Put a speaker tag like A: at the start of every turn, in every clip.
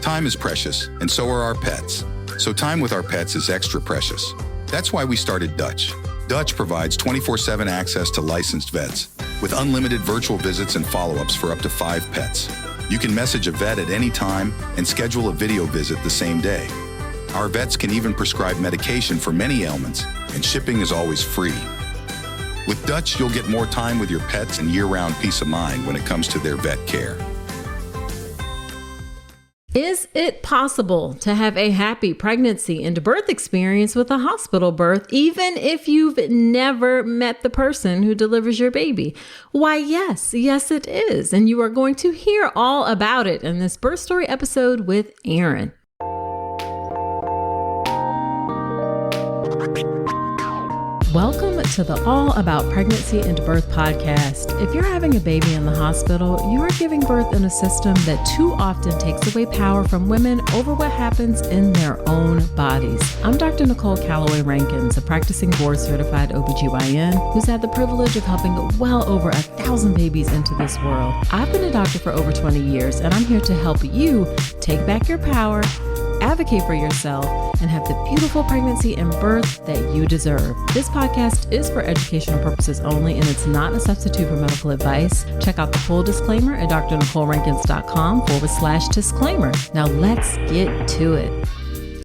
A: Time is precious, and so are our pets. So time with our pets is extra precious. That's why we started Dutch. Dutch provides 24/7 access to licensed vets, with unlimited virtual visits and follow-ups for up to 5 pets. You can message a vet at any time and schedule a video visit the same day. Our vets can even prescribe medication for many ailments, and shipping is always free. With Dutch, you'll get more time with your pets and year-round peace of mind when it comes to their vet care.
B: Is it possible to have a happy pregnancy and birth experience with a hospital birth, even if you've never met the person who delivers your baby? Why, yes, it is. And you are going to hear all about it in this birth story episode with Erin. Welcome to the All About Pregnancy and Birth podcast. If you're having a baby in the hospital, you are giving birth in a system that too often takes away power from women over what happens in their own bodies. I'm Dr. Nicole Calloway Rankins, a practicing board-certified OBGYN who's had the privilege of helping well over 1,000 babies into this world. I've been a doctor for over 20 years, and I'm here to help you take back your power, advocate for yourself, and have the beautiful pregnancy and birth that you deserve. This podcast is for educational purposes only, and it's not a substitute for medical advice. Check out the full disclaimer at drnicolerankins.com/disclaimer. Now let's get to it.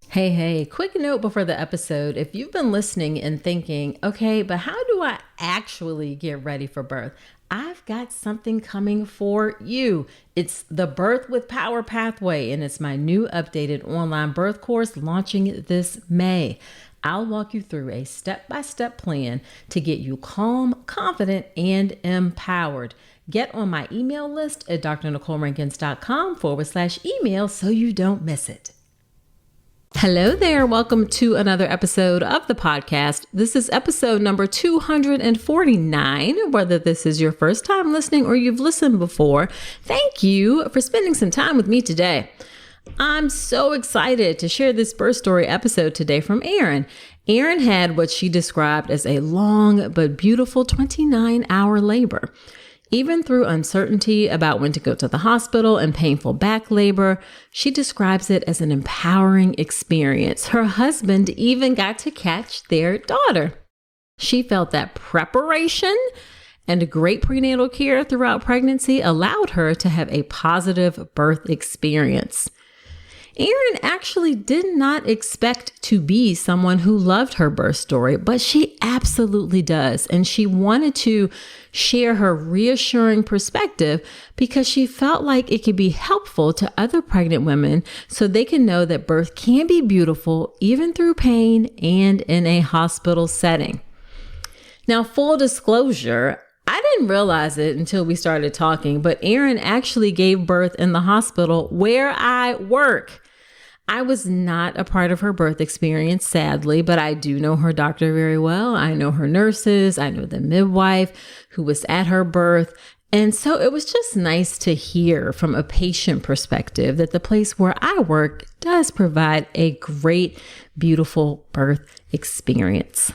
B: Hey, quick note before the episode. If you've been listening and thinking, okay, but how do I actually get ready for birth? I've got something coming for you. It's the Birth with Power Pathway, and it's my new updated online birth course launching this May. I'll walk you through a step-by-step plan to get you calm, confident, and empowered. Get on my email list at drnicolerankins.com/email so you don't miss it. Hello there. Welcome to another episode of the podcast. This is episode number 249. Whether this is your first time listening or you've listened before, thank you for spending some time with me today. I'm so excited to share this birth story episode today from Erin. Erin had what she described as a long but beautiful 29-hour labor. Even through uncertainty about when to go to the hospital and painful back labor, she describes it as an empowering experience. Her husband even got to catch their daughter. She felt that preparation and great prenatal care throughout pregnancy allowed her to have a positive birth experience. Erin actually did not expect to be someone who loved her birth story, but she absolutely does. And she wanted to share her reassuring perspective because she felt like it could be helpful to other pregnant women so they can know that birth can be beautiful even through pain and in a hospital setting. Now, full disclosure, I didn't realize it until we started talking, but Erin actually gave birth in the hospital where I work. I was not a part of her birth experience, sadly, but I do know her doctor very well. I know her nurses. I know the midwife who was at her birth. And so it was just nice to hear from a patient perspective that the place where I work does provide a great, beautiful birth experience.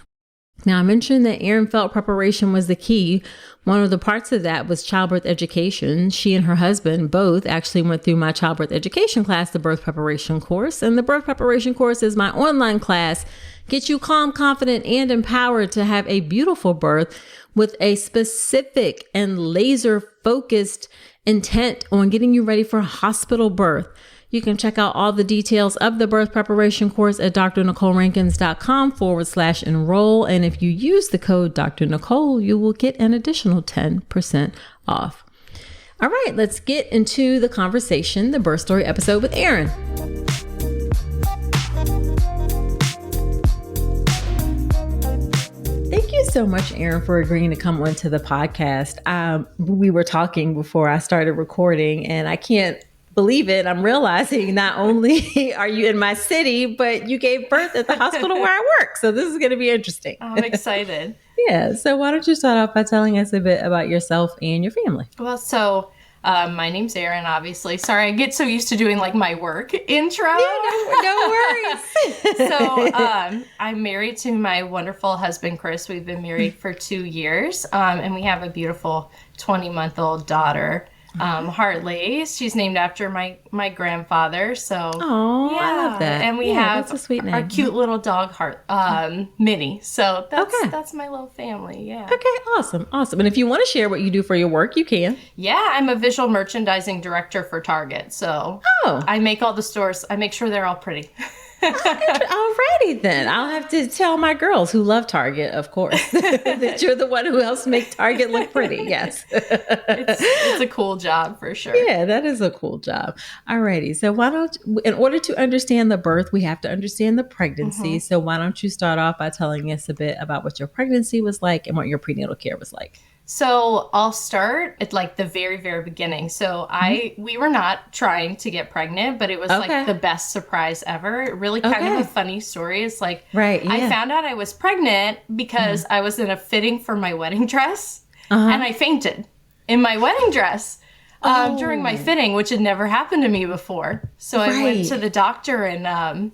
B: Now, I mentioned that Erin felt preparation was the key. One of the parts of that was childbirth education. She and her husband both actually went through my childbirth education class, the birth preparation course. And the birth preparation course is my online class. Get you calm, confident, and empowered to have a beautiful birth with a specific and laser focused intent on getting you ready for hospital birth. You can check out all the details of the birth preparation course at drnicolerankins.com/enroll. And if you use the code Dr. Nicole, you will get an additional 10% off. All right, let's get into the conversation, the birth story episode with Erin. Thank you so much, Erin, for agreeing to come onto the podcast. We were talking before I started recording, and I can't believe it. I'm realizing not only are you in my city, but you gave birth at the hospital where I work. So this is going to be interesting.
C: I'm excited.
B: Yeah. So why don't you start off by telling us a bit about yourself and your family?
C: Well, so my name's Erin, obviously. Sorry, I get so used to doing like my work intro.
B: Yeah, no worries.
C: So I'm married to my wonderful husband, Chris. We've been married for 2 years, and we have a beautiful 20-month-old daughter. Hartley. She's named after my grandfather. So
B: Oh, I love that.
C: And we
B: Yeah,
C: have
B: that's a sweet
C: our
B: name.
C: cute little dog Minnie. So that's my little family. Yeah.
B: Okay, awesome. And if you want to share what you do for your work, you can.
C: Yeah, I'm a visual merchandising director for Target. So I make all the stores. I make sure they're all pretty.
B: Alrighty then. I'll have to tell my girls who love Target, of course, that you're the one who helps make Target look pretty. Yes.
C: It's a cool job for sure.
B: Yeah, that is a cool job. Alrighty. So in order to understand the birth, we have to understand the pregnancy. So why don't you start off by telling us a bit about what your pregnancy was like and what your prenatal care was like?
C: So I'll start at like the very, very beginning. So we were not trying to get pregnant, but it was like the best surprise ever. Really kind of a funny story. It's like, I found out I was pregnant because I was in a fitting for my wedding dress and I fainted in my wedding dress during my fitting, which had never happened to me before. So I went to the doctor and,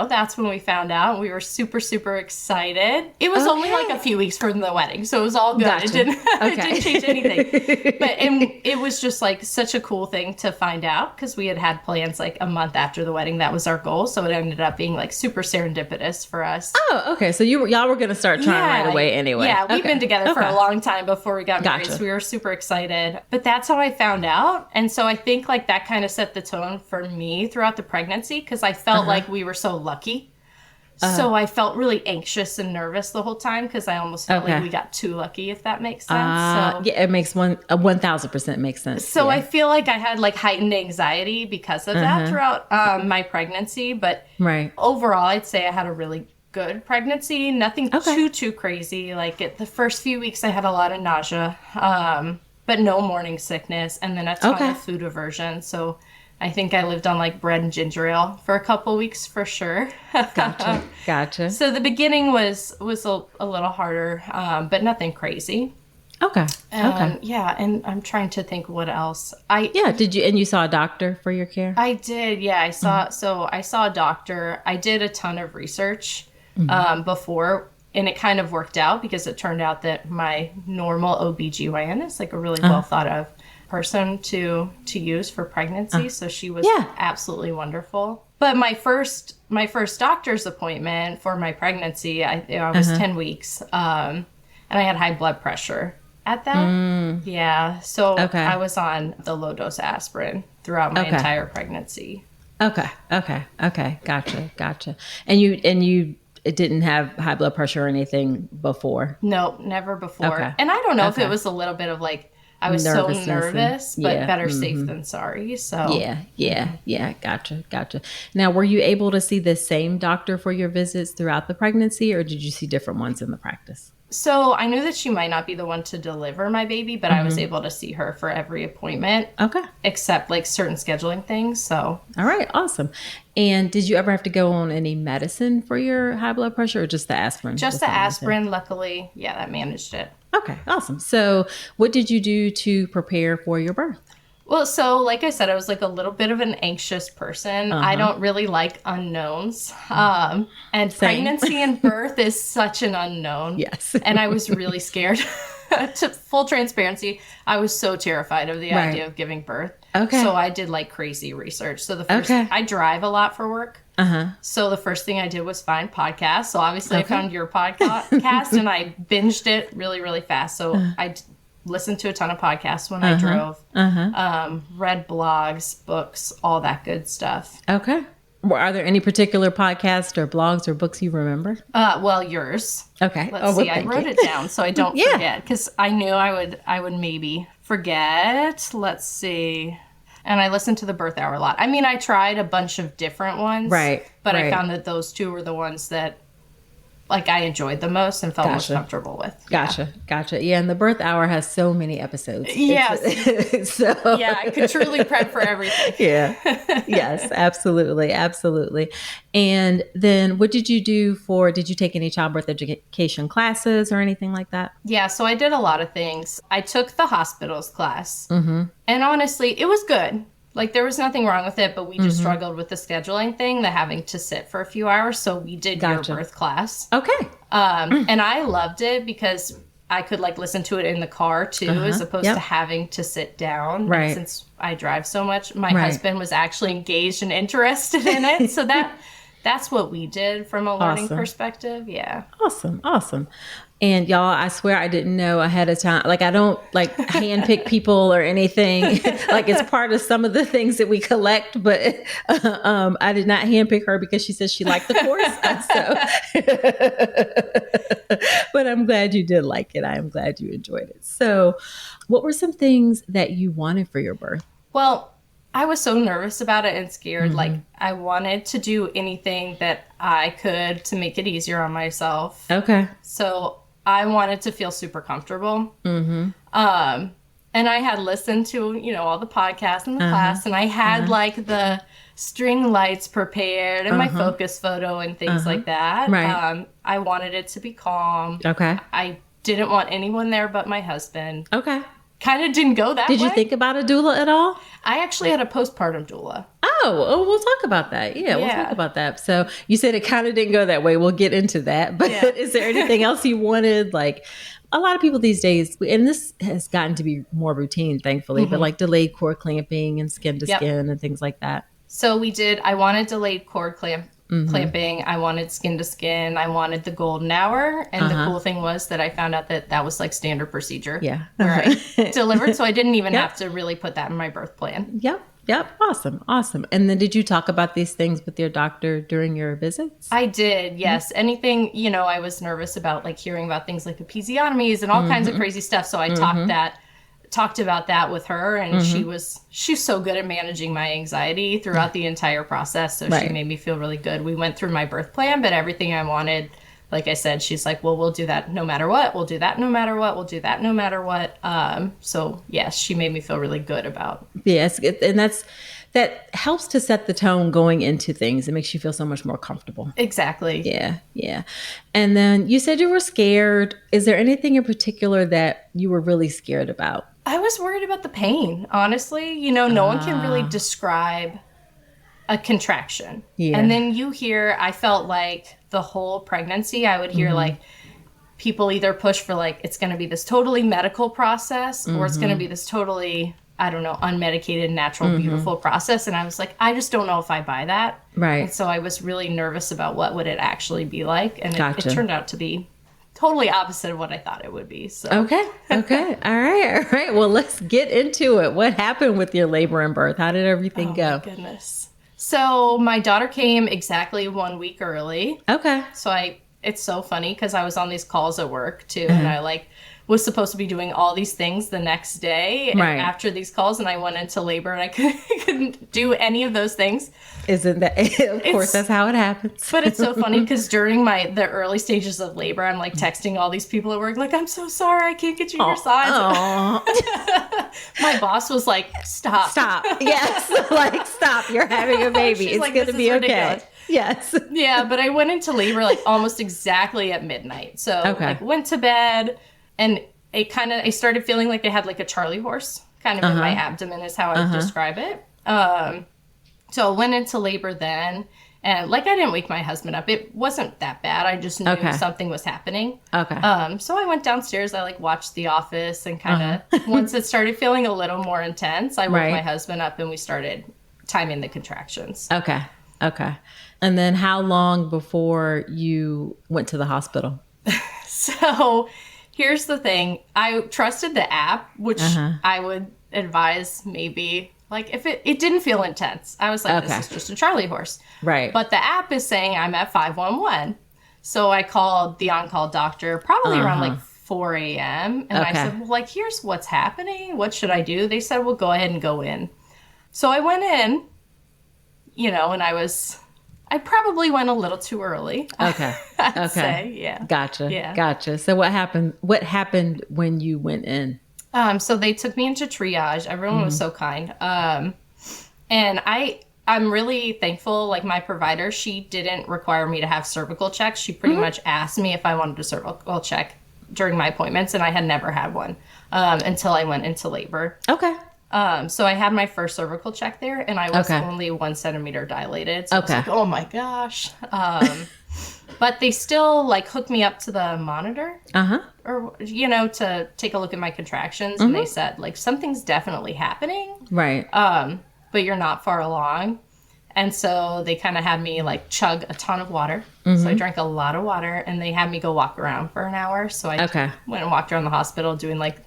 C: that's when we found out. We were super, super excited. It was only like a few weeks from the wedding, so it was all good.
B: Gotcha.
C: It didn't change anything. And it was just like such a cool thing to find out because we had plans like a month after the wedding. That was our goal. So it ended up being like super serendipitous for us.
B: Oh, okay. So y'all were going to start trying right away anyway.
C: Yeah, we've been together for a long time before we got married. So we were super excited. But that's how I found out. And so I think like that kind of set the tone for me throughout the pregnancy because I felt like we were so lucky. So I felt really anxious and nervous the whole time because I almost felt like we got too lucky, if that makes sense.
B: Yeah, it makes 1,000% makes sense.
C: So I feel like I had like heightened anxiety because of that throughout my pregnancy. But overall, I'd say I had a really good pregnancy. Nothing too crazy. Like the first few weeks, I had a lot of nausea, but no morning sickness, and then a ton of food aversion. So I think I lived on like bread and ginger ale for a couple weeks for sure.
B: Gotcha.
C: So the beginning was a little harder, but nothing crazy.
B: Okay.
C: Yeah, and I'm trying to think what else.
B: Did you? And you saw a doctor for your care?
C: I did. Yeah, I saw. So I saw a doctor. I did a ton of research before, and it kind of worked out because it turned out that my normal OBGYN is like a really well thought of person to use for pregnancy. So she was absolutely wonderful. But my first doctor's appointment for my pregnancy, I was 10 weeks, and I had high blood pressure at that. Yeah. So I was on the low dose aspirin throughout my entire pregnancy.
B: Okay. Gotcha. And you didn't have high blood pressure or anything before?
C: No, never before. And I don't know if it was a little bit of like, I was so nervous, but better safe than sorry. So yeah. Gotcha. Now, were you able to see the same doctor for your visits throughout the pregnancy, or did you see different ones in the practice? So I knew that she might not be the one to deliver my baby, but I was able to see her for every appointment. Okay. Except like certain scheduling things. So.
B: All right. Awesome. And did you ever have to go on any medicine for your high blood pressure, or just the aspirin?
C: Just the aspirin. Luckily, that managed it.
B: Okay. Awesome. So what did you do to prepare for your birth?
C: Well, so like I said, I was like a little bit of an anxious person. I don't really like unknowns. And pregnancy and birth is such an unknown.
B: Yes.
C: And I was really scared. To full transparency, I was so terrified of the idea of giving birth. Okay. So I did like crazy research. So the first, I drive a lot for work. So the first thing I did was find podcasts. So obviously I found your podcast and I binged it really, really fast. So I listened to a ton of podcasts when I drove, read blogs, books, all that good stuff. Okay.
B: Are there any particular podcasts or blogs or books you remember?
C: Well, yours. Okay. Let's see. I wrote it down so I don't forget because I knew I would maybe forget. Let's see. And I listened to the Birth Hour a lot. I mean, I tried a bunch of different ones. Right. But I found that those two were the ones that like I enjoyed the most and felt most comfortable with.
B: Gotcha. Yeah, and the Birth Hour has so many episodes.
C: Yes. I could truly prep for everything.
B: Yes, absolutely. And then what did you do did you take any childbirth education classes or anything like that?
C: Yeah, so I did a lot of things. I took the hospitals class. And honestly, it was good. Like, there was nothing wrong with it, but we just struggled with the scheduling thing, the having to sit for a few hours. So we did your birth class. Okay. And I loved it because I could like listen to it in the car too, as opposed to having to sit down.
B: Right.
C: And since I drive so much, my husband was actually engaged and interested in it. So that's what we did from a learning perspective. Yeah.
B: Awesome. And y'all, I swear I didn't know ahead of time. Like, I don't like handpick people or anything. Like, it's part of some of the things that we collect, but I did not handpick her because she said she liked the course. But I'm glad you did like it. I am glad you enjoyed it. So what were some things that you wanted for your birth?
C: Well, I was so nervous about it and scared. Like, I wanted to do anything that I could to make it easier on myself.
B: Okay.
C: So I wanted to feel super comfortable. And I had listened to, all the podcasts in the class, and I had like the string lights prepared and my focus photo and things like that.
B: Right.
C: I wanted it to be calm.
B: Okay.
C: I didn't want anyone there but my husband.
B: Okay.
C: Kind of didn't go that way.
B: Did you think about a doula at all?
C: I actually had a postpartum doula.
B: Oh, we'll talk about that. Yeah, we'll talk about that. So you said it kind of didn't go that way. We'll get into that. But is there anything else you wanted? Like, a lot of people these days, and this has gotten to be more routine, thankfully, but like delayed cord clamping and skin to skin and things like that.
C: So I wanted delayed cord clamping. I wanted skin to skin. I wanted the golden hour. And the cool thing was that I found out that was like standard procedure.
B: Yeah.
C: Where I delivered. So I didn't even have to really put that in my birth plan.
B: Yep. Awesome. And then did you talk about these things with your doctor during your visits?
C: I did, yes. Anything, I was nervous about, like hearing about things like episiotomies and all kinds of crazy stuff. So I talked about that with her, and she's so good at managing my anxiety throughout the entire process. So she made me feel really good. We went through my birth plan, but everything I wanted, like I said, she's like, well, we'll do that no matter what. We'll do that no matter what. We'll do that no matter what. So yes, she made me feel really good about.
B: Yes. And that helps to set the tone going into things. It makes you feel so much more comfortable.
C: Exactly.
B: Yeah. And then you said you were scared. Is there anything in particular that you were really scared about?
C: I was worried about the pain, honestly. No one can really describe a contraction. Yeah. And then I felt like the whole pregnancy, I would hear like people either push for like, it's going to be this totally medical process or it's going to be this totally, I don't know, unmedicated, natural, beautiful process. And I was like, I just don't know if I buy that.
B: Right.
C: And so I was really nervous about what would it actually be like. And it turned out to be totally opposite of what I thought it would be. So
B: Okay. All right. Well, let's get into it. What happened with your labor and birth? How did everything go?
C: My goodness. So my daughter came exactly 1 week early.
B: Okay.
C: So it's so funny because I was on these calls at work too, and I was supposed to be doing all these things the next day after these calls, and I went into labor and I couldn't do any of those things.
B: Isn't that, of course, that's how it happens.
C: But it's so funny because during the early stages of labor, I'm like texting all these people at work, like, I'm so sorry, I can't get you your sides. My boss was like, stop.
B: Yes. Like, stop. You're having a baby. It's going to be okay. Yes.
C: Yeah. But I went into labor like almost exactly at midnight. So went to bed, and I started feeling like I had like a Charlie horse kind of in my abdomen is how I would describe it. So I went into labor then, and like I didn't wake my husband up. It wasn't that bad. I just knew something was happening.
B: Okay.
C: So I went downstairs. I watched The Office, and kind of once it started feeling a little more intense, I woke my husband up and we started timing the contractions.
B: Okay. And then how long before you went to the hospital?
C: So here's the thing. I trusted the app, which I would advise maybe. Like, if it didn't feel intense, I was like, this is just a Charlie horse.
B: Right.
C: But the app is saying I'm at 511. So I called the on-call doctor probably around like 4 a.m. And I said, well, like, here's what's happening. What should I do? They said, well, go ahead and go in. So I went in, and I probably went a little too early.
B: Okay.
C: I'd say, yeah.
B: Gotcha.
C: Yeah.
B: Gotcha. So what happened when you went in?
C: So they took me into triage. Everyone was so kind. And I'm really thankful. Like, my provider, she didn't require me to have cervical checks. She pretty much asked me if I wanted a cervical check during my appointments, and I had never had one until I went into labor.
B: Okay.
C: So I had my first cervical check there, and I was only 1 centimeter dilated. So I was like, oh my gosh. But they still like hooked me up to the monitor.
B: Uh-huh.
C: Or, to take a look at my contractions. And they said, like, something's definitely happening.
B: Right.
C: But you're not far along. And so they kind of had me, like, chug a ton of water. So I drank a lot of water. And they had me go walk around for an hour. So I went and walked around the hospital doing, like,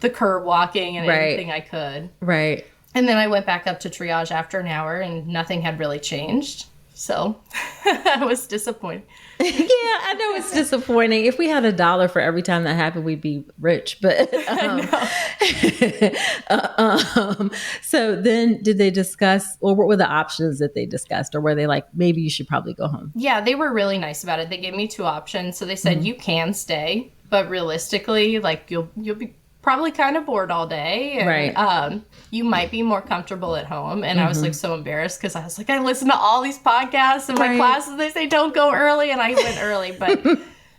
C: the curb walking and anything I could.
B: Right.
C: And then I went back up to triage after an hour. And nothing had really changed. So I was disappointed.
B: Yeah, I know it's disappointing. If we had $1 for every time that happened, we'd be rich. But so then did they discuss, or what were the options that they discussed? Or were they like, maybe you should probably go home?
C: Yeah, they were really nice about it. They gave me 2 options. So they said, you can stay, but realistically, like you'll be probably kind of bored all day. And,
B: right.
C: You might be more comfortable at home. And I was like so embarrassed because I was like, I listen to all these podcasts and my classes, they say don't go early. And I went early. But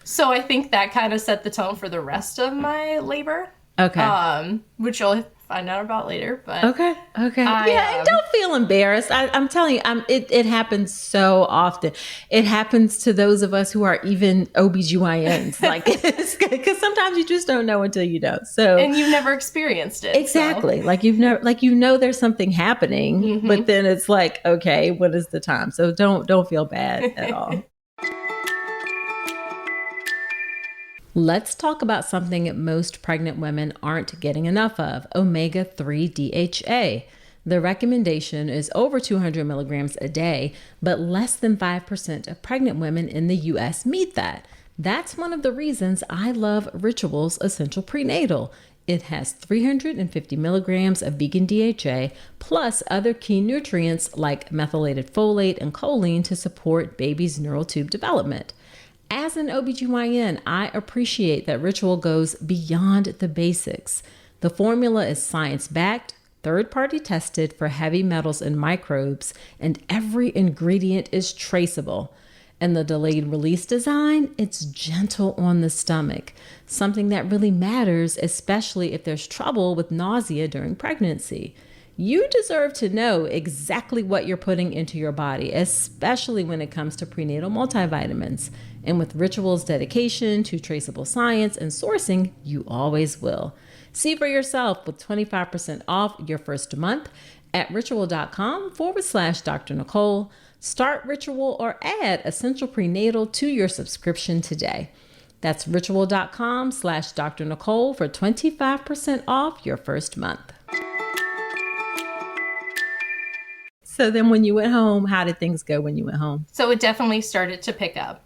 C: so I think that kind of set the tone for the rest of my labor.
B: Okay.
C: Which you'll find out about later. But
B: okay. And don't feel embarrassed. I'm telling you, it happens so often. It happens to those of us who are even OBGYNs. Like, because sometimes you just don't know until you know. So,
C: and you've never experienced it.
B: Exactly.
C: So.
B: Like you've never, there's something happening, but then it's like, okay, what is the time? So don't feel bad at all. Let's talk about something most pregnant women aren't getting enough of, omega-3 DHA. The recommendation is over 200 milligrams a day, but less than 5% of pregnant women in the U.S. meet that. That's one of the reasons I love Ritual's Essential Prenatal. It has 350 milligrams of vegan DHA, plus other key nutrients like methylated folate and choline to support baby's neural tube development. As an OBGYN, I appreciate that Ritual goes beyond the basics. The formula is science-backed, third-party tested for heavy metals and microbes, and every ingredient is traceable. And the delayed release design, it's gentle on the stomach, something that really matters, especially if there's trouble with nausea during pregnancy. You deserve to know exactly what you're putting into your body, especially when it comes to prenatal multivitamins. And with Ritual's dedication to traceable science and sourcing, you always will. See for yourself with 25% off your first month at ritual.com/Dr. Nicole. Start Ritual or add Essential Prenatal to your subscription today. That's ritual.com/Dr. Nicole for 25% off your first month. So then when you went home, how did things go when you went home?
C: So it definitely started to pick up.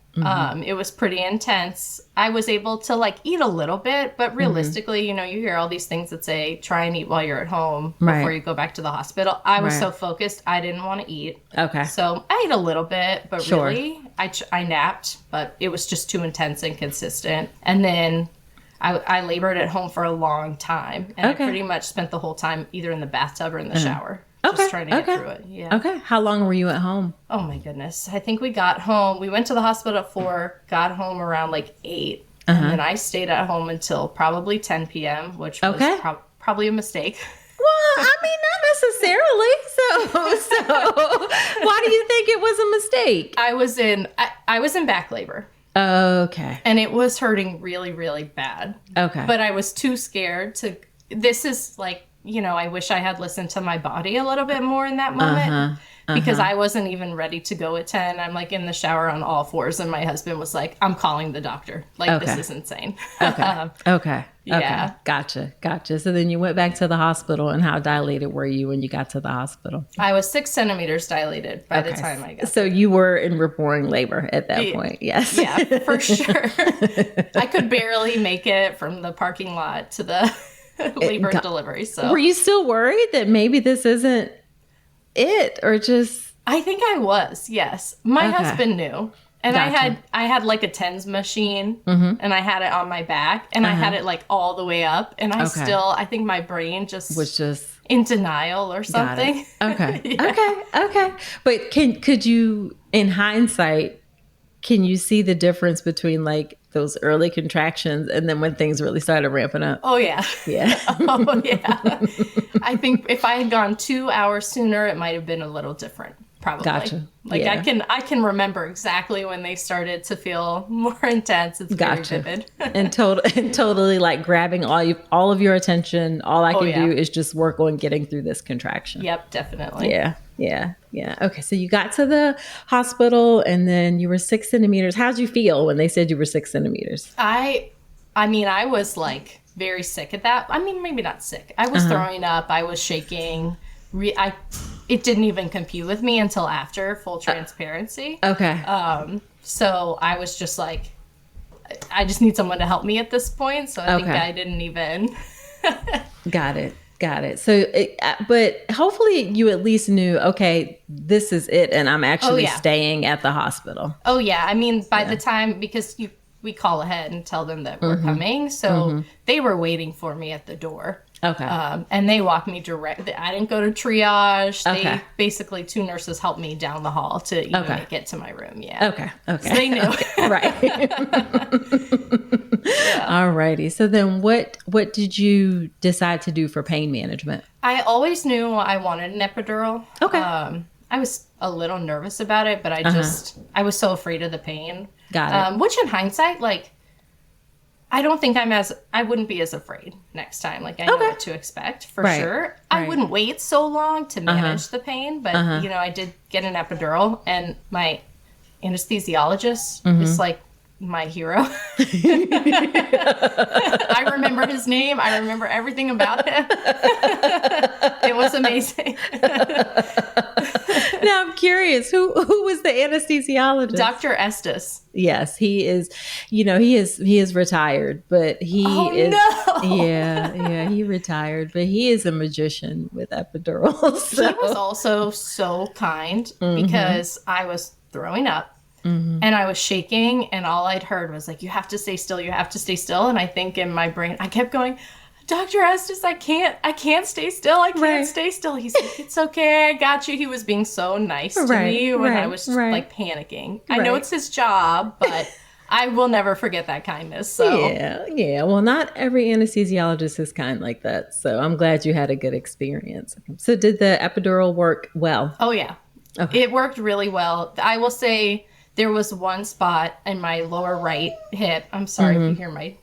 C: It was pretty intense. I was able to eat a little bit, but realistically, you hear all these things that say try and eat while you're at home before you go back to the hospital. I was so focused, I didn't want to eat.
B: Okay.
C: So I ate a little bit, but really, I napped, but it was just too intense and consistent. And then I labored at home for a long time. And I pretty much spent the whole time either in the bathtub or in the shower. Just trying to get through it. Yeah.
B: Okay. How long were you at home?
C: Oh my goodness. I think we got home. We went to the hospital at 4, got home around 8. And then I stayed at home until probably 10 p.m., which was probably a mistake.
B: Well, I mean, not necessarily. So why do you think it was a mistake?
C: I was in back labor.
B: Okay.
C: And it was hurting really, really bad.
B: Okay.
C: But I was too scared to. This is I wish I had listened to my body a little bit more in that moment because I wasn't even ready to go at 10. I'm in the shower on all fours and my husband was like, I'm calling the doctor. This is insane.
B: Okay.
C: Yeah.
B: Gotcha. So then you went back to the hospital, and how dilated were you when you got to the hospital?
C: I was 6 centimeters dilated by the time I got
B: So you were in roaring labor at that point. Yes.
C: Yeah, for sure. I could barely make it from the parking lot to the labor and delivery. So
B: were you still worried that maybe this isn't it, or just?
C: I think I was. Yes, my husband knew, and I had a TENS machine, and I had it on my back, and I had it all the way up, and I think my brain was just in denial or something.
B: Okay.
C: Yeah.
B: Okay. But could you, in hindsight, can you see the difference between those early contractions and then when things really started ramping up?
C: Oh, yeah.
B: Yeah.
C: Oh, yeah. I think if I had gone 2 hours sooner, it might have been a little different. probably.
B: Gotcha.
C: Like
B: Yeah.
C: I can remember exactly when they started to feel more intense. It's very vivid.
B: and totally like grabbing all of your attention. All I can
C: yeah.
B: do is just work on getting through this contraction.
C: Yep, definitely.
B: Yeah. Okay, so you got to the hospital and then you were 6 centimeters. How'd you feel when they said you were 6 centimeters?
C: I mean, I was like very sick at that. I mean, maybe not sick. I was throwing up. I was shaking. It didn't even compute with me until after, full transparency.
B: Okay.
C: So I was just like, I just need someone to help me at this point. So I think I didn't even.
B: Got it. So, but hopefully you at least knew, okay, this is it, and I'm actually staying at the hospital.
C: Oh yeah. I mean, by the time, because we call ahead and tell them that we're coming, so they were waiting for me at the door.
B: Okay.
C: And they walked me direct. I didn't go to triage. They basically 2 nurses helped me down the hall to even make it to my room. Yeah.
B: Okay.
C: So they knew.
B: Right. Alrighty. So then what did you decide to do for pain management?
C: I always knew I wanted an epidural. Okay. I was a little nervous about it, but I was so afraid of the pain.
B: Got it.
C: Which in hindsight, like, I don't think I wouldn't be as afraid next time. Like, I know what to expect for sure. I wouldn't wait so long to manage the pain, but, I did get an epidural, and my anesthesiologist is like my hero. I remember his name. I remember everything about him. It was amazing.
B: Now I'm curious, who was the anesthesiologist?
C: Dr. Estes.
B: Yes, he is. He is retired, but he is.
C: No.
B: Yeah, he retired, but he is a magician with epidurals. So.
C: He was also so kind because I was throwing up. And I was shaking, and all I'd heard was like, you have to stay still, you have to stay still. And I think in my brain, I kept going, Dr. Estes, I can't stay still. I can't stay still. He's like, it's okay, I got you. He was being so nice to me when I was like panicking. I know it's his job, but I will never forget that kindness. So
B: Yeah. Well, not every anesthesiologist is kind like that. So I'm glad you had a good experience. So did the epidural work well?
C: Oh, yeah. Okay. It worked really well. I will say there was one spot in my lower right hip. I'm sorry if you hear my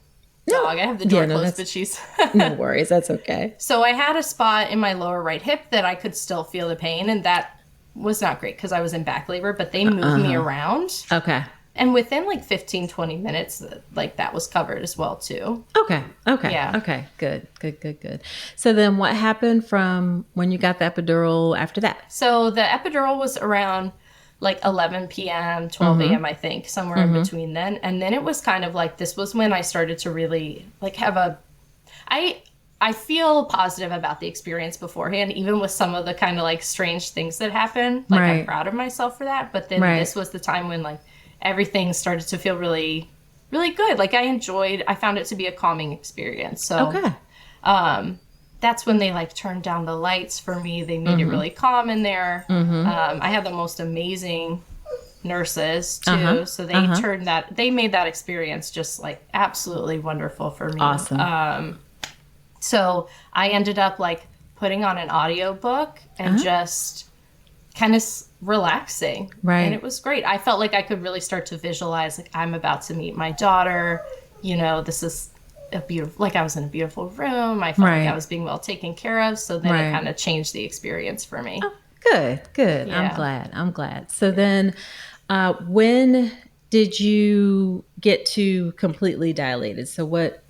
C: dog. I have the door closed, but she's...
B: No worries. That's okay.
C: So I had a spot in my lower right hip that I could still feel the pain, and that was not great because I was in back labor, but they moved me around.
B: Okay.
C: And within like 15, 20 minutes, like that was covered as well too.
B: Okay.
C: Yeah.
B: Okay. Good. So then what happened from when you got the epidural after that?
C: So the epidural was around like 11 p.m., 12 a.m., I think, somewhere in between then. And then it was kind of like, this was when I started to really like have I feel positive about the experience beforehand, even with some of the kind of like strange things that happened. Like I'm proud of myself for that. But then this was the time when like everything started to feel really, really good. Like I found it to be a calming experience. So that's when they like turned down the lights for me. They made it really calm in there. I had the most amazing nurses too. So they made that experience just like absolutely wonderful for me.
B: Awesome.
C: So I ended up like putting on an audiobook and just kind of relaxing.
B: Right.
C: And it was great. I felt like I could really start to visualize like I'm about to meet my daughter. This is a beautiful, like I was in a beautiful room. I felt like I was being well taken care of. So then it kind of changed the experience for me.
B: Oh, good.
C: Yeah.
B: I'm glad. So then when did you get to completely dilated? So what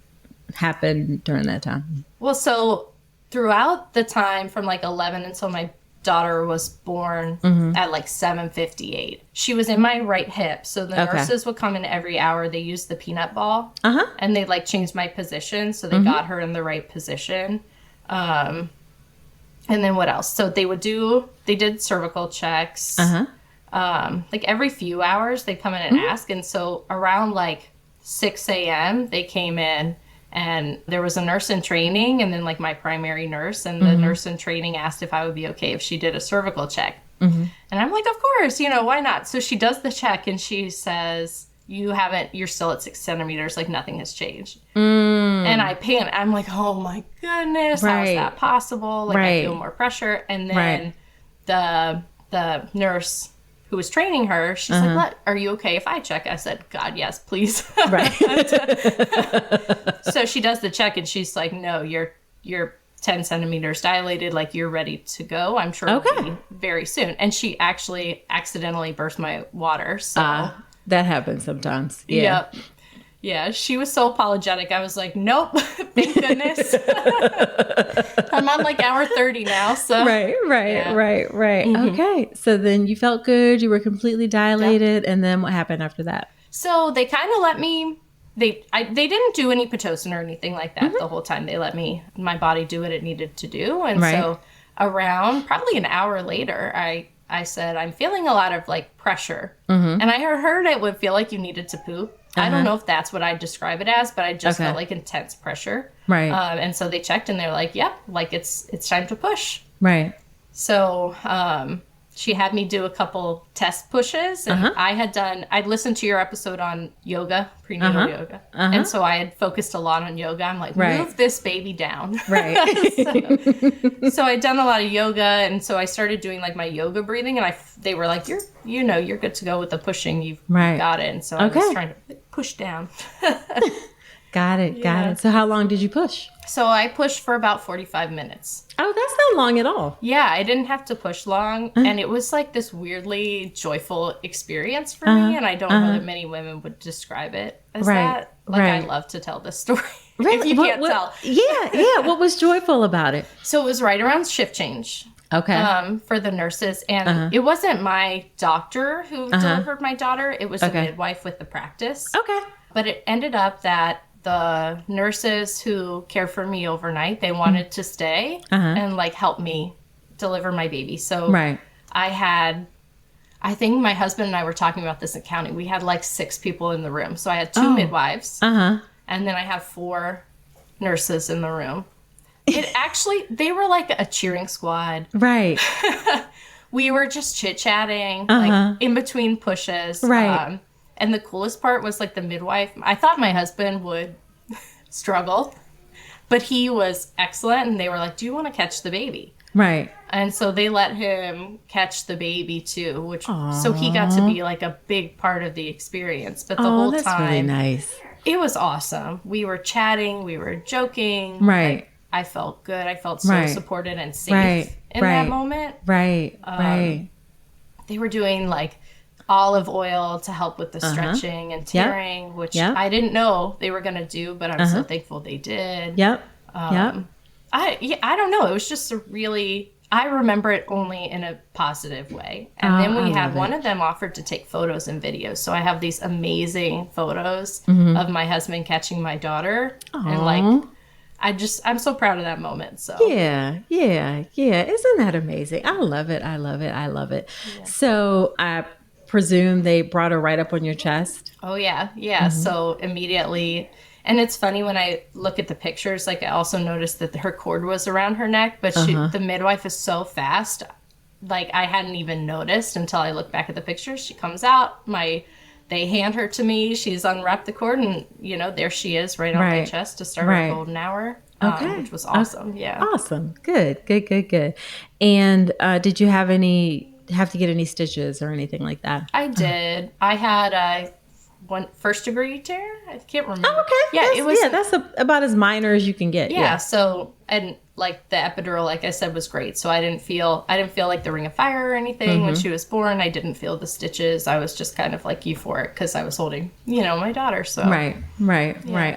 B: happened during that time?
C: Well, so throughout the time from like 11 until my daughter was born at like 7:58. She was in my right hip. So the nurses would come in every hour. They used the peanut ball and they like changed my position. So they got her in the right position. And then what else? So they did cervical checks. Like every few hours they come in and ask. And so around like 6 a.m. they came in. And there was a nurse in training and then like my primary nurse, and the nurse in training asked if I would be okay if she did a cervical check. And I'm like, of course, why not? So she does the check and she says, you're still at 6 centimeters, like nothing has changed. And I panic. I'm like, oh my goodness, how is that possible? Like I feel more pressure. And then the the nurse who was training her, she's like, are you okay if I check? I said, God, yes, please.
B: Right.
C: So she does the check and she's like, no, you're 10 centimeters dilated. Like, you're ready to go. I'm sure it'll be very soon. And she actually accidentally burst my water. So
B: that happens sometimes. Yeah.
C: Yep. Yeah, she was so apologetic. I was like, nope, thank goodness. I'm on like hour 30 now. So
B: Right. Okay. So then you felt good. You were completely dilated. And then what happened after that?
C: So they kind of let me, they didn't do any Pitocin or anything like that the whole time. They let my body do what it needed to do. And so around probably an hour later, I said, I'm feeling a lot of like pressure. And I heard it would feel like you needed to poop. I don't know if that's what I'd describe it as, but I just felt like intense pressure.
B: Right.
C: And so they checked and they're like, yep, like it's time to push.
B: Right.
C: So she had me do a couple test pushes. And I'd listened to your episode on yoga, prenatal yoga. And so I had focused a lot on yoga. I'm like, move this baby down.
B: Right.
C: So I'd done a lot of yoga. And so I started doing like my yoga breathing. And they were like, you're good to go with the pushing. You've got it. And so I was trying to push down.
B: Got it. So how long did you push?
C: So I pushed for about 45 minutes.
B: Oh, that's not long at all.
C: Yeah, I didn't have to push long. And it was like this weirdly joyful experience for me. And I don't know that many women would describe it as that. Like, I love to tell this story. If you can't tell.
B: Yeah. What was joyful about it?
C: So it was right around shift change.
B: Okay.
C: For the nurses. And it wasn't my doctor who delivered my daughter. It was a midwife with the practice.
B: Okay.
C: But it ended up that the nurses who cared for me overnight, they wanted to stay and like help me deliver my baby. So I think my husband and I were talking about this in county. We had like 6 people in the room. So I had 2 midwives and then I had 4 nurses in the room. They were like a cheering squad.
B: Right.
C: We were just chit-chatting like in between pushes.
B: Right.
C: And the coolest part was like the midwife. I thought my husband would struggle, but he was excellent. And they were like, do you want to catch the baby?
B: Right.
C: And so they let him catch the baby too, so he got to be like a big part of the experience. But the whole
B: that's
C: time,
B: really nice.
C: It was awesome. We were chatting, we were joking.
B: Right.
C: Like, I felt good. I felt so supported and safe in that moment.
B: Right.
C: They were doing like olive oil to help with the stretching and tearing, which I didn't know they were going to do, but I'm so thankful they did. I don't know. It was just I remember it only in a positive way. And then we had one of them offered to take photos and videos. So I have these amazing photos of my husband catching my daughter. And like, I'm so proud of that moment. So
B: yeah. Isn't that amazing? I love it. Yeah. So I presume they brought her right up on your chest.
C: Oh yeah. So immediately, and it's funny when I look at the pictures, like I also noticed that her cord was around her neck, but the midwife is so fast, like I hadn't even noticed until I look back at the pictures. She comes out, they hand her to me, she's unwrapped the cord, and there she is right on my chest to start her golden hour. Which was awesome. Yeah.
B: Awesome. Good. And did you have to get any stitches or anything like that?
C: I did. I had one first degree tear. I can't remember.
B: Oh, okay. Yeah, that's about as minor as you can get.
C: Yeah. So, and like the epidural, like I said, was great. So I didn't feel like the ring of fire or anything when she was born. I didn't feel the stitches. I was just kind of like euphoric because I was holding, my daughter. So
B: right.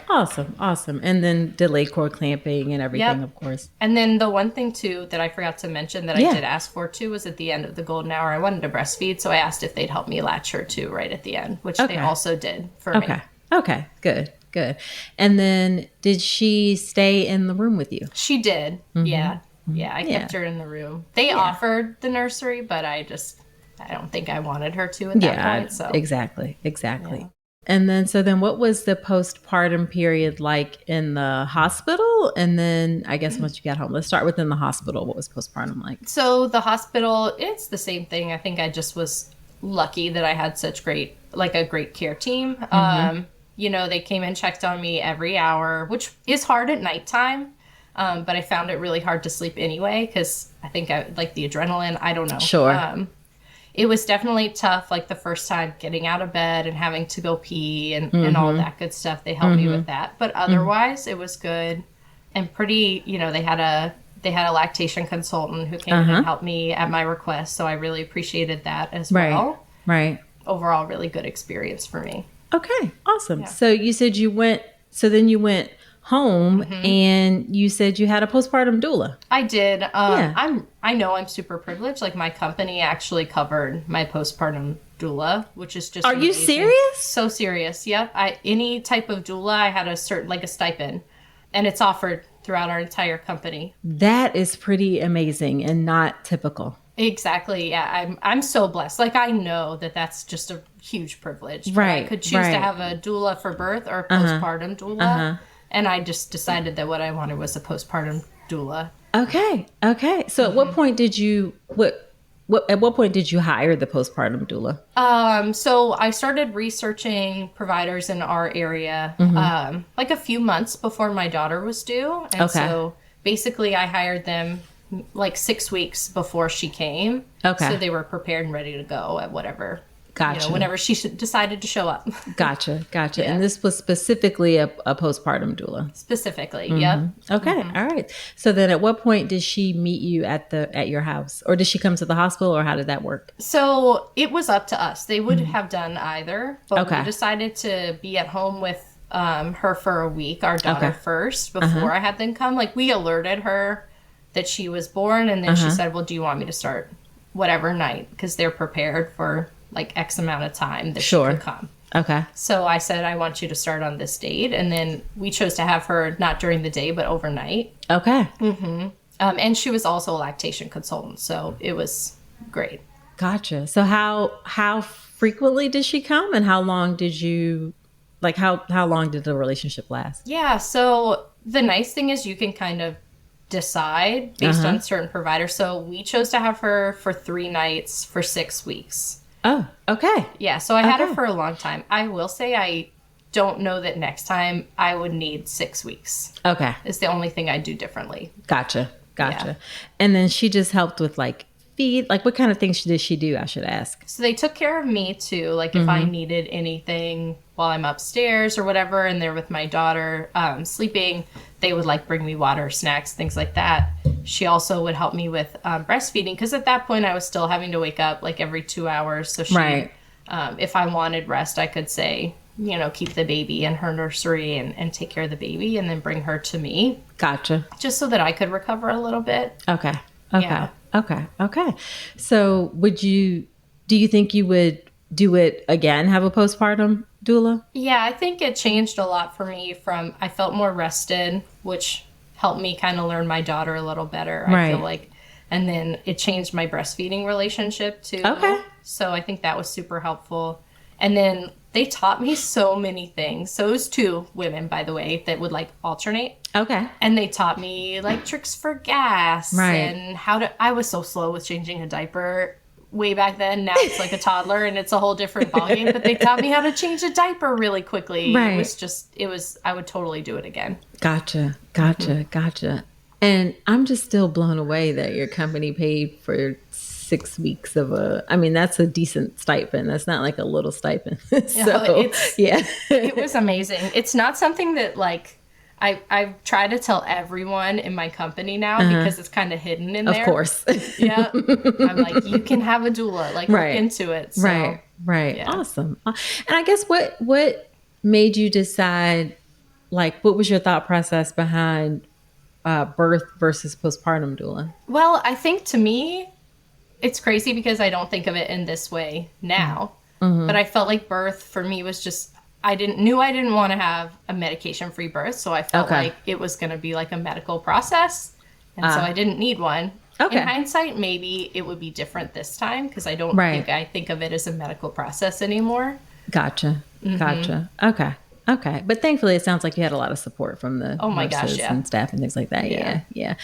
B: Awesome. And then delayed cord clamping and everything, of course.
C: And then the one thing too that I forgot to mention that I did ask for too was at the end of the golden hour, I wanted to breastfeed, so I asked if they'd help me latch her too right at the end, which they also did for me.
B: Okay. Good. And then did she stay in the room with you?
C: She did. Yeah. I kept her in the room. They offered the nursery, but I don't think I wanted her to at that point. So
B: exactly. Yeah. And then what was the postpartum period like in the hospital? And then I guess once you got home, let's start within the hospital. What was postpartum like?
C: So the hospital, it's the same thing. I think I just was lucky that I had such a great care team. They came and checked on me every hour, which is hard at nighttime. But I found it really hard to sleep anyway, because I think I like the adrenaline. I don't know.
B: Sure.
C: it was definitely tough, like the first time getting out of bed and having to go pee and all that good stuff. They helped me with that. But otherwise, it was good and pretty, they had a lactation consultant who came in and helped me at my request. So I really appreciated that as well.
B: Right.
C: Overall, really good experience for me.
B: Okay. Awesome. Yeah. So you said then you went home and you said you had a postpartum doula.
C: I did. I know I'm super privileged. Like my company actually covered my postpartum doula, which is just amazing.
B: You serious?
C: So serious. Yep. Any type of doula, I had a stipend, and it's offered throughout our entire company.
B: That is pretty amazing and not typical.
C: Exactly. Yeah. I'm so blessed. Like I know that that's just a huge privilege.
B: Right.
C: I could choose to have a doula for birth or a postpartum doula. And I just decided that what I wanted was a postpartum doula.
B: Okay. So at what point did you at what point did you hire the postpartum doula?
C: So I started researching providers in our area like a few months before my daughter was due. And so basically I hired them like 6 weeks before she came. Okay. So they were prepared and ready to go at whatever. Gotcha. Whenever she decided to show up.
B: Gotcha. Yeah. And this was specifically a postpartum doula.
C: Specifically, yep.
B: Okay, all right. So then, at what point did she meet you at your house, or did she come to the hospital, or how did that work?
C: So it was up to us. They would have done either, but we decided to be at home with her for a week, our daughter first, before I had them come. Like we alerted her that she was born, and then she said, "Well, do you want me to start whatever night?" Because they're prepared for like X amount of time that she could come.
B: Okay.
C: So I said, I want you to start on this date. And then we chose to have her not during the day, but overnight.
B: Okay.
C: And she was also a lactation consultant. So it was great.
B: Gotcha. So how frequently did she come, and how long did how long did the relationship last?
C: Yeah. So the nice thing is you can kind of decide based on certain providers. So we chose to have her for 3 nights for 6 weeks.
B: Oh, okay.
C: Yeah, so I had her for a long time. I will say I don't know that next time I would need 6 weeks. Okay. It's the only thing I do differently.
B: Gotcha. Yeah. And then she just helped with like feed, like what kind of things did she do, I should ask?
C: So they took care of me too. Like if I needed anything while I'm upstairs or whatever and they're with my daughter sleeping, they would like bring me water, snacks, things like that. She also would help me with breastfeeding because at that point I was still having to wake up like every 2 hours. So she, if I wanted rest, I could say, keep the baby in her nursery and take care of the baby and then bring her to me.
B: Gotcha.
C: Just so that I could recover a little bit.
B: Okay. Yeah. Okay. So do you think you would do it again, have a postpartum doula?
C: Yeah, I think it changed a lot for me I felt more rested, which helped me kind of learn my daughter a little better, I feel like. And then it changed my breastfeeding relationship too. Okay. So I think that was super helpful. And then they taught me so many things. So it was 2 women, by the way, that would like alternate. Okay. And they taught me like tricks for gas and I was so slow with changing a diaper way back then. Now it's like a toddler and it's a whole different ballgame, but they taught me how to change a diaper really quickly. Right. I would totally do it again.
B: Gotcha. And I'm just still blown away that your company paid for 6 weeks that's a decent stipend. That's not like a little stipend.
C: It was amazing. It's not something that like, I try to tell everyone in my company now because it's kind of hidden in there.
B: Of course.
C: Yeah. I'm like, you can have a doula, like look into it. So,
B: right. Yeah. Awesome. And I guess what made you decide, like, what was your thought process behind birth versus postpartum doula?
C: Well, I think to me, it's crazy because I don't think of it in this way now, but I felt like birth for me was just, I didn't want to have a medication-free birth, so I felt like it was going to be like a medical process, and so I didn't need one. Okay. In hindsight, maybe it would be different this time because I don't think I think of it as a medical process anymore.
B: Gotcha. Okay. But thankfully, it sounds like you had a lot of support from the nurses and staff and things like that. Yeah.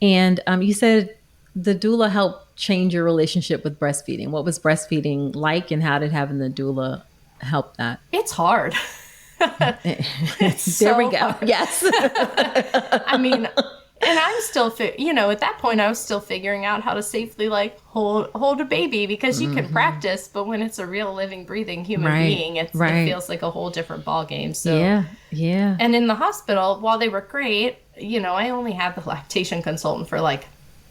B: And you said the doula helped change your relationship with breastfeeding. What was breastfeeding like, and how did having the doula help that?
C: It's hard.
B: There we go. Hard. Yes.
C: I mean, And I'm still, at that point, I was still figuring out how to safely like hold a baby, because you can practice, but when it's a real living, breathing human being, it feels like a whole different ball game. So
B: yeah.
C: And in the hospital, while they were great, I only had the lactation consultant for like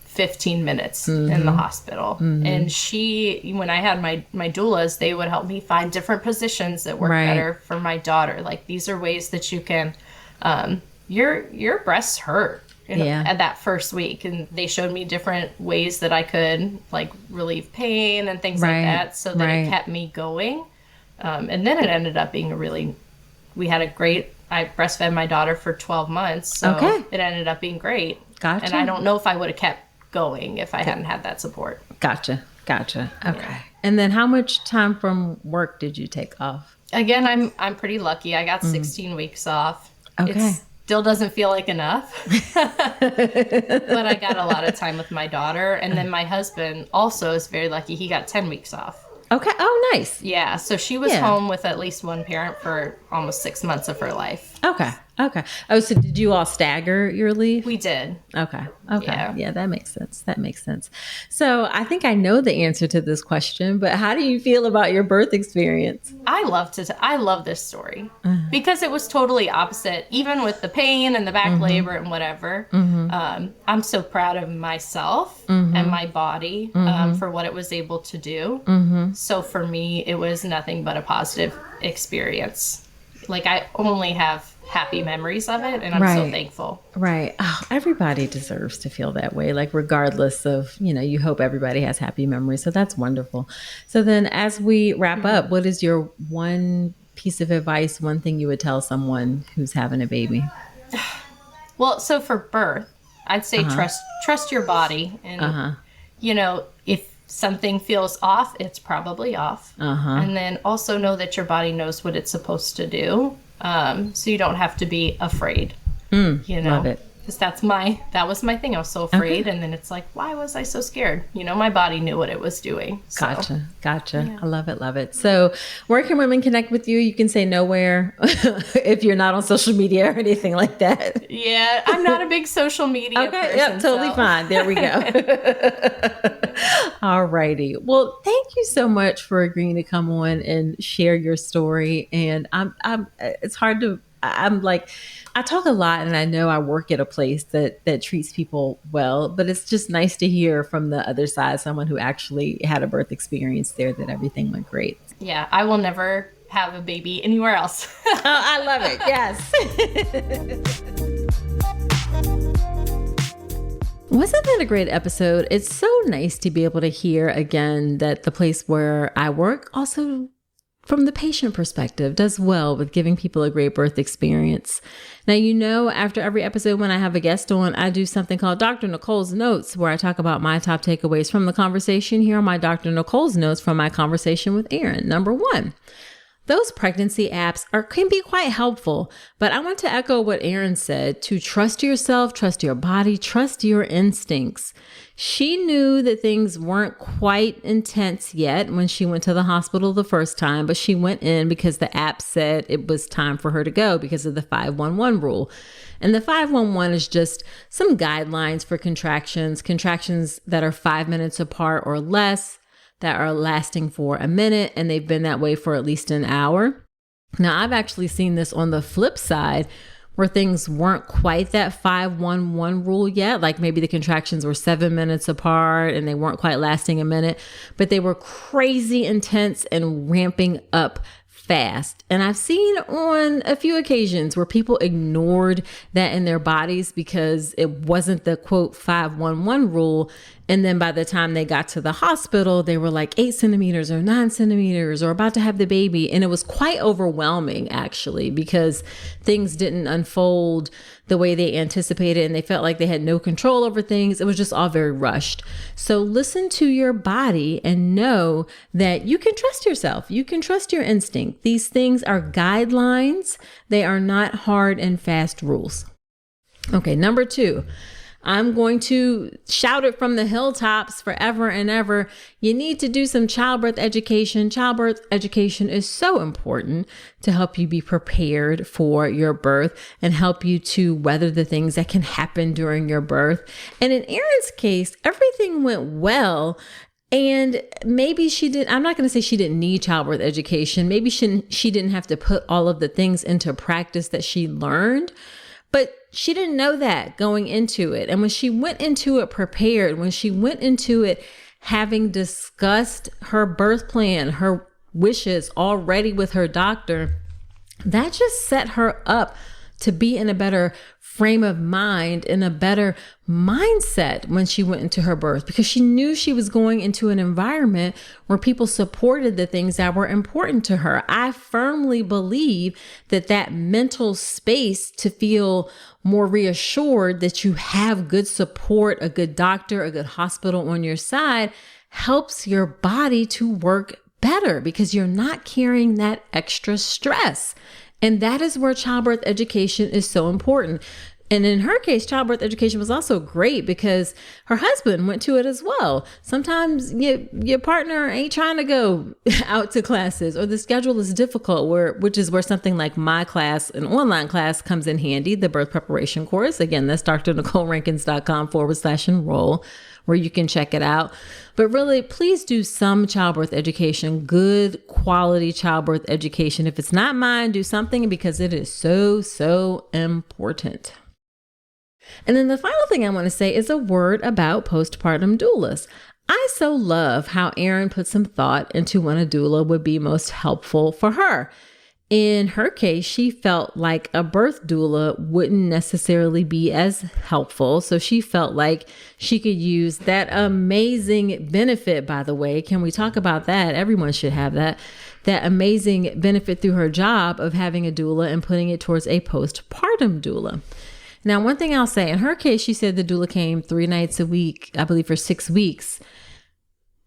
C: 15 minutes in the hospital. And when I had my doulas, they would help me find different positions that work better for my daughter. Like, these are ways that you can, your breasts hurt at that first week. And they showed me different ways that I could like relieve pain and things like that, so that it kept me going. And then it ended up being I breastfed my daughter for 12 months. So it ended up being great.
B: Gotcha.
C: And I don't know if I would have kept going if I hadn't had that support.
B: Gotcha. Okay. Yeah. And then how much time from work did you take off?
C: Again, I'm pretty lucky. I got 16 weeks off.
B: Okay.
C: It still doesn't feel like enough. But I got a lot of time with my daughter. And then my husband also is very lucky. He got 10 weeks off.
B: Okay. Oh, nice.
C: Yeah. So she was home with at least one parent for almost 6 months of her life.
B: Okay. Oh, so did you all stagger your leave?
C: We did.
B: Okay. Yeah, that makes sense. So I think I know the answer to this question, but how do you feel about your birth experience?
C: I love this story because it was totally opposite, even with the pain and the back labor and whatever. I'm so proud of myself and my body for what it was able to do. So for me, it was nothing but a positive experience. Like, I only have happy memories of it, and I'm so thankful.
B: Right. Oh, everybody deserves to feel that way, like regardless of, you hope everybody has happy memories. So that's wonderful. So then as we wrap up, what is your one piece of advice, one thing you would tell someone who's having a baby?
C: Well, so for birth, I'd say trust your body. And, if something feels off, it's probably off. And then also know that your body knows what it's supposed to do. So you don't have to be afraid,
B: Love it.
C: Because that was my thing. I was so afraid. And then it's like, why was I so scared? My body knew what it was doing. So.
B: Gotcha. Yeah. I love it. So where can women connect with you? You can say nowhere if you're not on social media or anything like that.
C: Yeah, I'm not a big social media person.
B: Yep, totally fine. There we go. All righty. Well, thank you so much for agreeing to come on and share your story. And I talk a lot, and I know I work at a place that treats people well, but it's just nice to hear from the other side, someone who actually had a birth experience there, that everything went great.
C: Yeah, I will never have a baby anywhere else.
B: Oh, I love it. Yes. Wasn't that a great episode? It's so nice to be able to hear again that the place where I work also, from the patient perspective, does well with giving people a great birth experience. Now, after every episode when I have a guest on, I do something called Dr. Nicole's Notes, where I talk about my top takeaways from the conversation. Here are my Dr. Nicole's Notes from my conversation with Erin. Number 1, those pregnancy apps can be quite helpful, but I want to echo what Erin said, to trust yourself, trust your body, trust your instincts. She knew that things weren't quite intense yet when she went to the hospital the first time, but she went in because the app said it was time for her to go because of the 511 rule. And the 511 is just some guidelines for contractions that are 5 minutes apart or less, that are lasting for a minute, and they've been that way for at least an hour. Now, I've actually seen this on the flip side, where things weren't quite that 511 rule yet. Like maybe the contractions were 7 minutes apart and they weren't quite lasting a minute, but they were crazy intense and ramping up fast. And I've seen on a few occasions where people ignored that in their bodies because it wasn't the quote 511 rule. And then by the time they got to the hospital, they were like 8 centimeters or 9 centimeters or about to have the baby. And it was quite overwhelming, actually, because things didn't unfold the way they anticipated and they felt like they had no control over things. It was just all very rushed. So listen to your body and know that you can trust yourself. You can trust your instinct. These things are guidelines. They are not hard and fast rules. Okay, number 2. I'm going to shout it from the hilltops forever and ever. You need to do some childbirth education. Childbirth education is so important to help you be prepared for your birth and help you to weather the things that can happen during your birth. And in Erin's case, everything went well. And maybe I'm not going to say she didn't need childbirth education. Maybe she didn't have to put all of the things into practice that she learned, but she didn't know that going into it. And when she went into it prepared, when she went into it having discussed her birth plan, her wishes already with her doctor, that just set her up to be in a better frame of mind, in a better mindset when she went into her birth, because she knew she was going into an environment where people supported the things that were important to her. I firmly believe that mental space to feel more reassured that you have good support, a good doctor, a good hospital on your side, helps your body to work better because you're not carrying that extra stress. And that is where childbirth education is so important. And in her case, childbirth education was also great because her husband went to it as well. Sometimes your partner ain't trying to go out to classes, or the schedule is difficult, which is where something like my class, an online class, comes in handy, the birth preparation course. Again, that's drnicolerankins.com/enroll, where you can check it out. But really, please do some childbirth education, good quality childbirth education. If it's not mine, do something, because it is so, so important. And then the final thing I want to say is a word about postpartum doulas. I so love how Erin put some thought into when a doula would be most helpful for her. In her case, she felt like a birth doula wouldn't necessarily be as helpful. So she felt like she could use that amazing benefit, by the way. Can we talk about that? Everyone should have that amazing benefit through her job of having a doula and putting it towards a postpartum doula. Now, one thing I'll say, in her case, she said the doula came 3 nights a week, I believe for 6 weeks.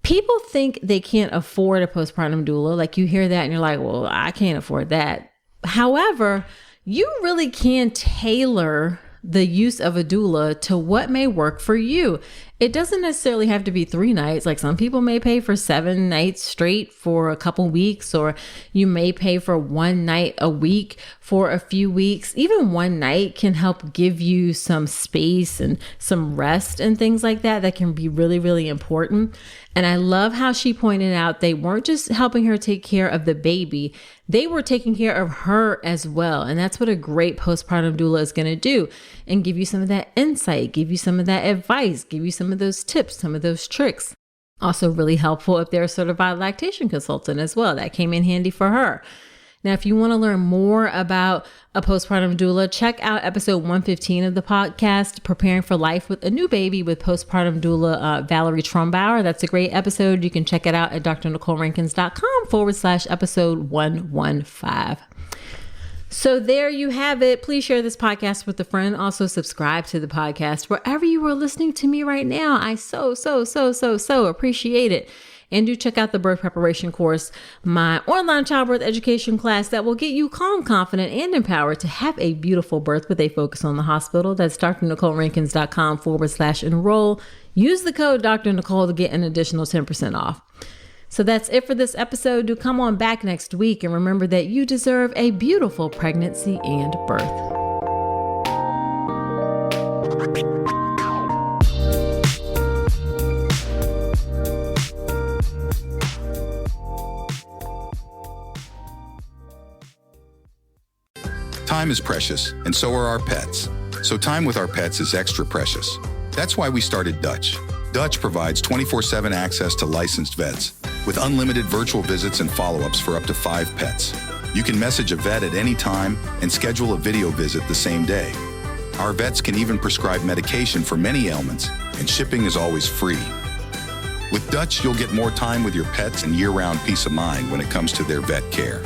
B: People think they can't afford a postpartum doula. Like, you hear that and you're like, well, I can't afford that. However, you really can tailor the use of a doula to what may work for you. It doesn't necessarily have to be 3 nights. Like, some people may pay for 7 nights straight for a couple weeks, or you may pay for 1 night a week for a few weeks. Even 1 night can help give you some space and some rest and things like that can be really, really important. And I love how she pointed out they weren't just helping her take care of the baby, they were taking care of her as well. And that's what a great postpartum doula is going to do, and give you some of that insight, give you some of that advice, give you some of those tips, some of those tricks. Also really helpful if they're a certified lactation consultant as well. That came in handy for her. Now, if you want to learn more about a postpartum doula, check out episode 115 of the podcast, Preparing for Life with a New Baby, with postpartum doula Valerie Trumbauer. That's a great episode. You can check it out at drnicolerankins.com/episode 115. So there you have it. Please share this podcast with a friend. Also subscribe to the podcast wherever you are listening to me right now. I so appreciate it. And do check out the birth preparation course, my online childbirth education class that will get you calm, confident, and empowered to have a beautiful birth with a focus on the hospital. That's drnicolerankins.com/enroll. Use the code Dr. Nicole to get an additional 10% off. So that's it for this episode. Do come on back next week, and remember that you deserve a beautiful pregnancy and birth.
A: Time is precious, and so are our pets. So time with our pets is extra precious. That's why we started Dutch. Dutch provides 24/7 access to licensed vets, with unlimited virtual visits and follow-ups for up to 5 pets. You can message a vet at any time and schedule a video visit the same day. Our vets can even prescribe medication for many ailments, and shipping is always free. With Dutch, you'll get more time with your pets and year-round peace of mind when it comes to their vet care.